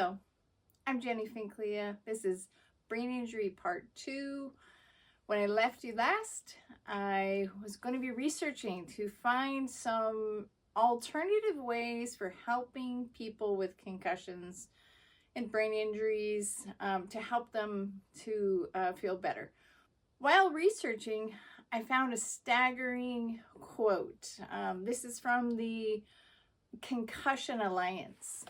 Hello, I'm Jenny Finclia. This is Brain Injury Part 2. When I left you last, I was going to be researching to find some alternative ways for helping people with concussions and brain injuries to help them to feel better. While researching, I found a staggering quote. This is from the Concussion Alliance.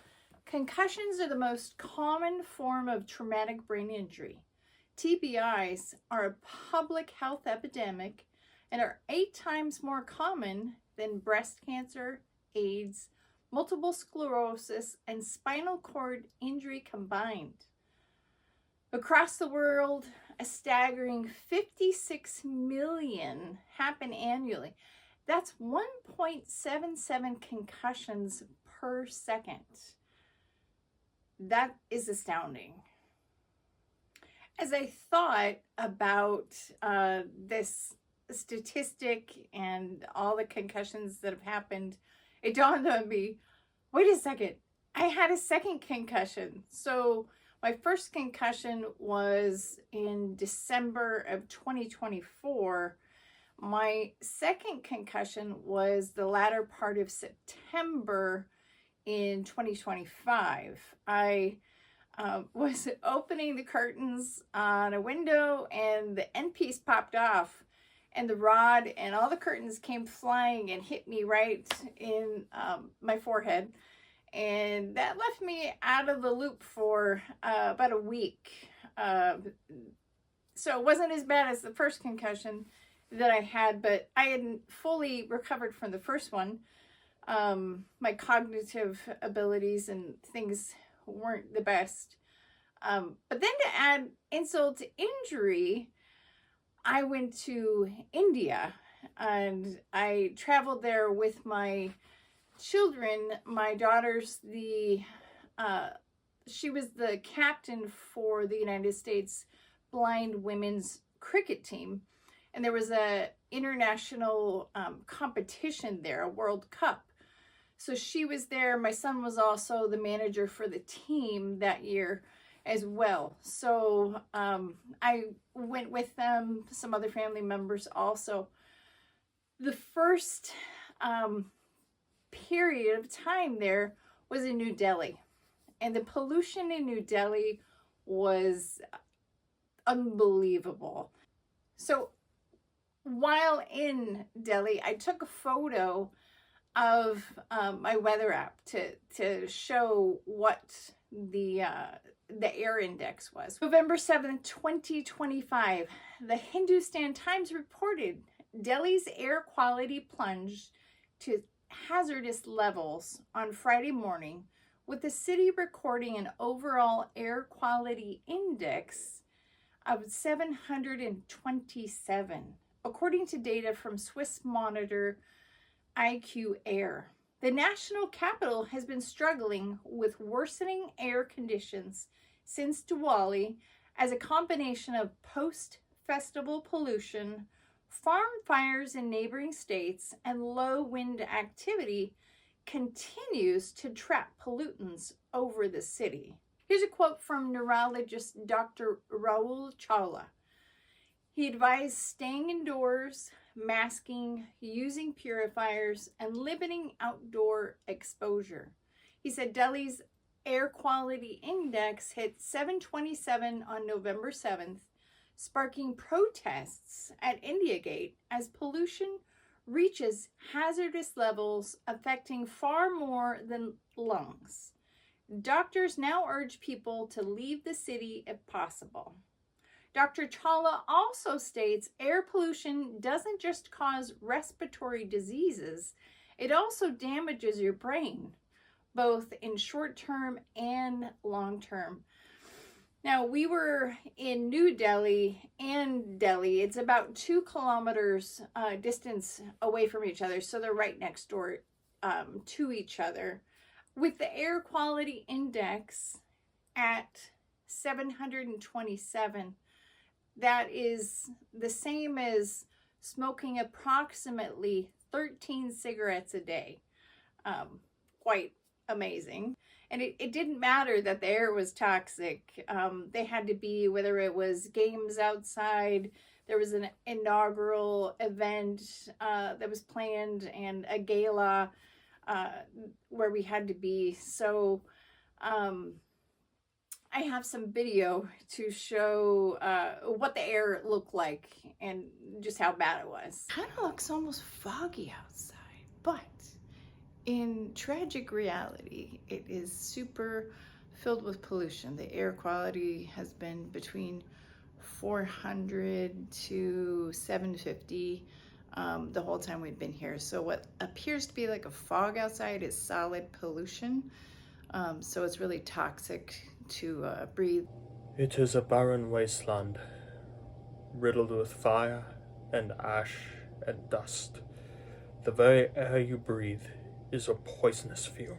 Concussions are the most common form of traumatic brain injury. TBIs are a public health epidemic and are 8 times more common than breast cancer, AIDS, multiple sclerosis, and spinal cord injury combined. Across the world, a staggering 56 million happen annually. That's 1.77 concussions per second. That is astounding. As I thought about this statistic and all the concussions that have happened, it dawned on me, wait a second, I had a second concussion. So my first concussion was in December of 2024. My second concussion was the latter part of September in 2025. I was opening the curtains on a window and the end piece popped off and the rod and all the curtains came flying and hit me right in my forehead. And that left me out of the loop for about a week. So it wasn't as bad as the first concussion that I had, but I hadn't fully recovered from the first one. My cognitive abilities and things weren't the best. But then to add insult to injury, I went to India and I traveled there with my children. My daughter's she was the captain for the United States blind women's cricket team. And there was a international competition there, a World Cup. So she was there. My son was also the manager for the team that year as well. So I went with them, some other family members also. The first period of time there was in New Delhi. And the pollution in New Delhi was unbelievable. So while in Delhi, I took a photo of my weather app to show what the air index was. November 7th, 2025, the Hindustan Times reported Delhi's air quality plunged to hazardous levels on Friday morning, with the city recording an overall air quality index of 727. According to data from Swiss monitor IQ Air. The national capital has been struggling with worsening air conditions since Diwali as a combination of post-festival pollution, farm fires in neighboring states, and low wind activity continues to trap pollutants over the city. Here's a quote from neurologist Dr. Rahul Chawla. He advised staying indoors, masking, using purifiers, and limiting outdoor exposure. He said Delhi's air quality index hit 727 on November 7th, sparking protests at India Gate as pollution reaches hazardous levels affecting far more than lungs. Doctors now urge people to leave the city if possible. Dr. Chawla also states air pollution doesn't just cause respiratory diseases, it also damages your brain, both in short term and long term. Now, we were in New Delhi and Delhi. It's about 2 kilometers distance away from each other, so they're right next door to each other. With the air quality index at 727, that is the same as smoking approximately 13 cigarettes a day. Quite amazing. And it didn't matter that the air was toxic. They had to be, whether it was games outside, there was an inaugural event that was planned, and a gala where we had to be. So I have some video to show what the air looked like and just how bad it was. Kind of looks almost foggy outside, but in tragic reality, it is super filled with pollution. The air quality has been between 400 to 750 the whole time we've been here. So what appears to be like a fog outside is solid pollution. So it's really toxic to breathe. It is a barren wasteland, riddled with fire and ash and dust. The very air you breathe is a poisonous fume.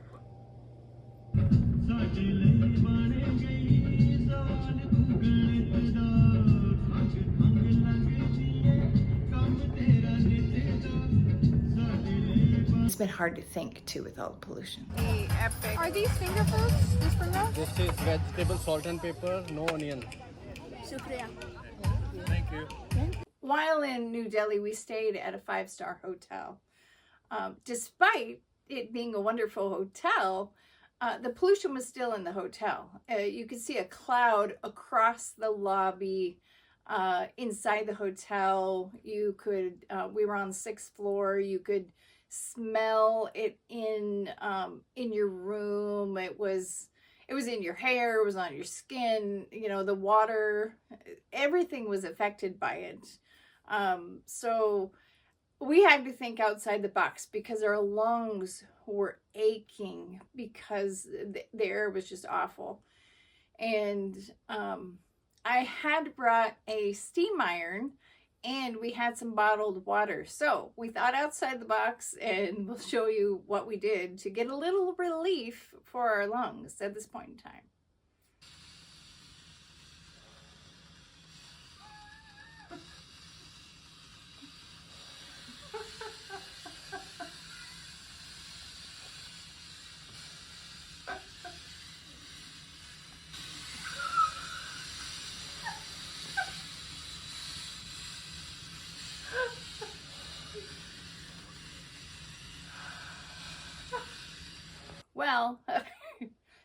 It's been hard to think too with all the pollution. Are these finger foods? This from now? This is vegetable, salt and pepper, no onion. Shukriya. Thank you. While in New Delhi, we stayed at a 5-star hotel. Despite it being a wonderful hotel, the pollution was still in the hotel. You could see a cloud across the lobby inside the hotel. You could, we were on the 6th floor. You could smell it in your room. It was in your hair, it was on your skin, you know, the water, everything was affected by it. So we had to think outside the box because our lungs were aching because the air was just awful. And I had brought a steam iron, and we had some bottled water. So we thought outside the box, and we'll show you what we did to get a little relief for our lungs at this point in time. Well,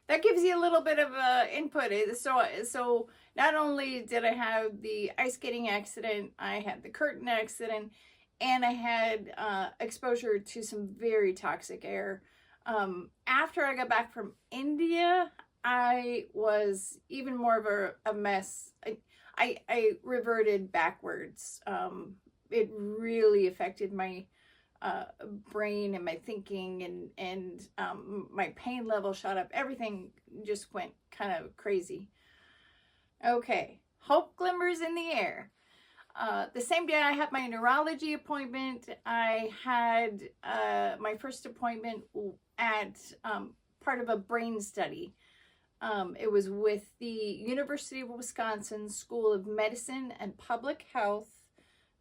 that gives you a little bit of input. So not only did I have the ice skating accident, I had the curtain accident, and I had exposure to some very toxic air. After I got back from India, I was even more of a mess. I reverted backwards. It really affected my brain and my thinking, and my pain level shot up. Everything just went kind of crazy. Okay, hope glimmers in the air. The same day I had my neurology appointment, I had my first appointment at part of a brain study. It was with the University of Wisconsin School of Medicine and Public Health,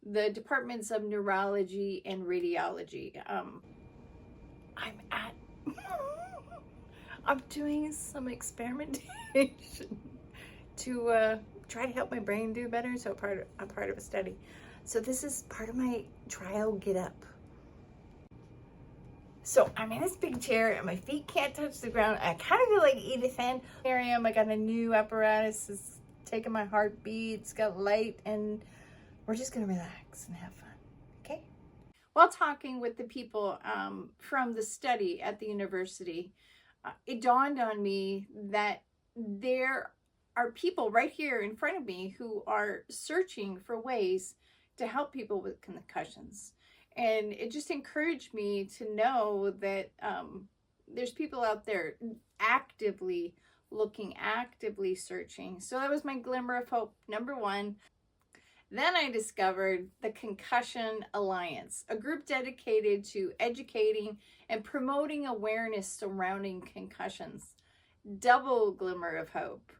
the departments of neurology and radiology. I'm doing some experimentation to try to help my brain do better. So I'm part of a study. So this is part of my trial get up. So I'm in this big chair and my feet can't touch the ground. I kind of feel like Edith Ann. Here I am. I got a new apparatus. It's taking my heartbeat. It's got light, and we're just going to relax and have fun. Okay? While talking with the people from the study at the university, it dawned on me that there are people right here in front of me who are searching for ways to help people with concussions. And it just encouraged me to know that there's people out there actively looking, actively searching. So that was my glimmer of hope, number one. Then I discovered the Concussion Alliance, a group dedicated to educating and promoting awareness surrounding concussions. Double glimmer of hope.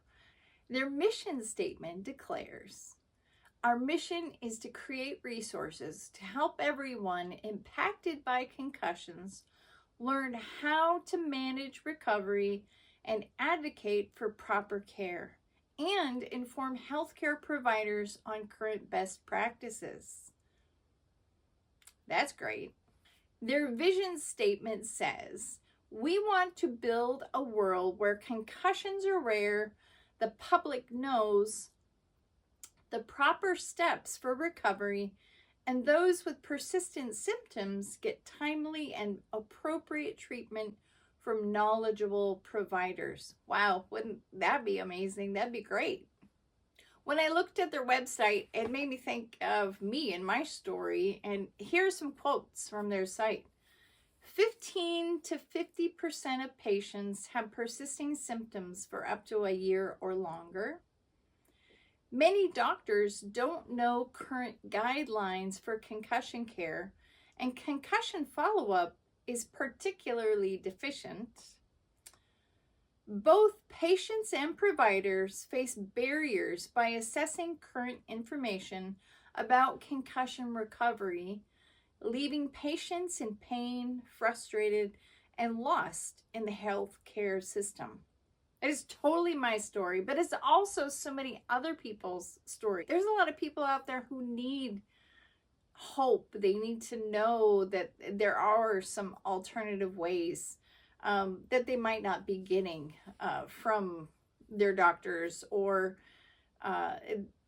Their mission statement declares, "Our mission is to create resources to help everyone impacted by concussions learn how to manage recovery and advocate for proper care, and inform healthcare providers on current best practices. That's great. Their vision statement says, "We want to build a world where concussions are rare, the public knows the proper steps for recovery, and those with persistent symptoms get timely and appropriate treatment from knowledgeable providers." Wow, wouldn't that be amazing? That'd be great. When I looked at their website, it made me think of me and my story, and here's some quotes from their site. 15 to 50% of patients have persisting symptoms for up to a year or longer. Many doctors don't know current guidelines for concussion care, and concussion follow-up is particularly deficient. Both patients and providers face barriers by assessing current information about concussion recovery, leaving patients in pain, frustrated, and lost in the healthcare system. It is totally my story, but it's also so many other people's story. There's a lot of people out there who need hope. They need to know that there are some alternative ways that they might not be getting from their doctors, or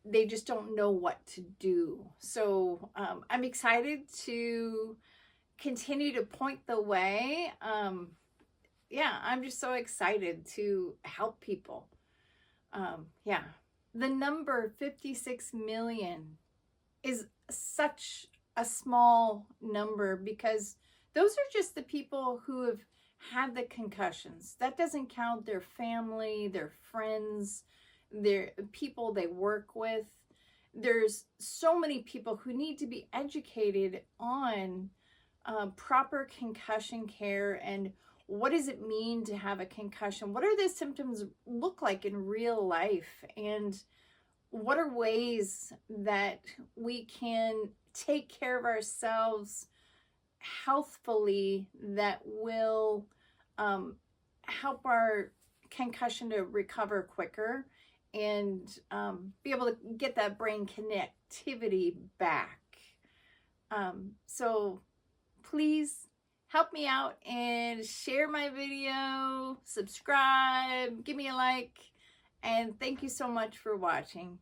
they just don't know what to do. So I'm excited to continue to point the way. Yeah, I'm just so excited to help people. Yeah, the number 56 million is such a small number, because those are just the people who have had the concussions. That doesn't count their family, their friends, their people they work with. There's so many people who need to be educated on proper concussion care, and what does it mean to have a concussion? What are the symptoms look like in real life? And what are ways that we can take care of ourselves healthfully that will help our concussion to recover quicker, and be able to get that brain connectivity back. So please help me out and share my video, subscribe, give me a like, and thank you so much for watching.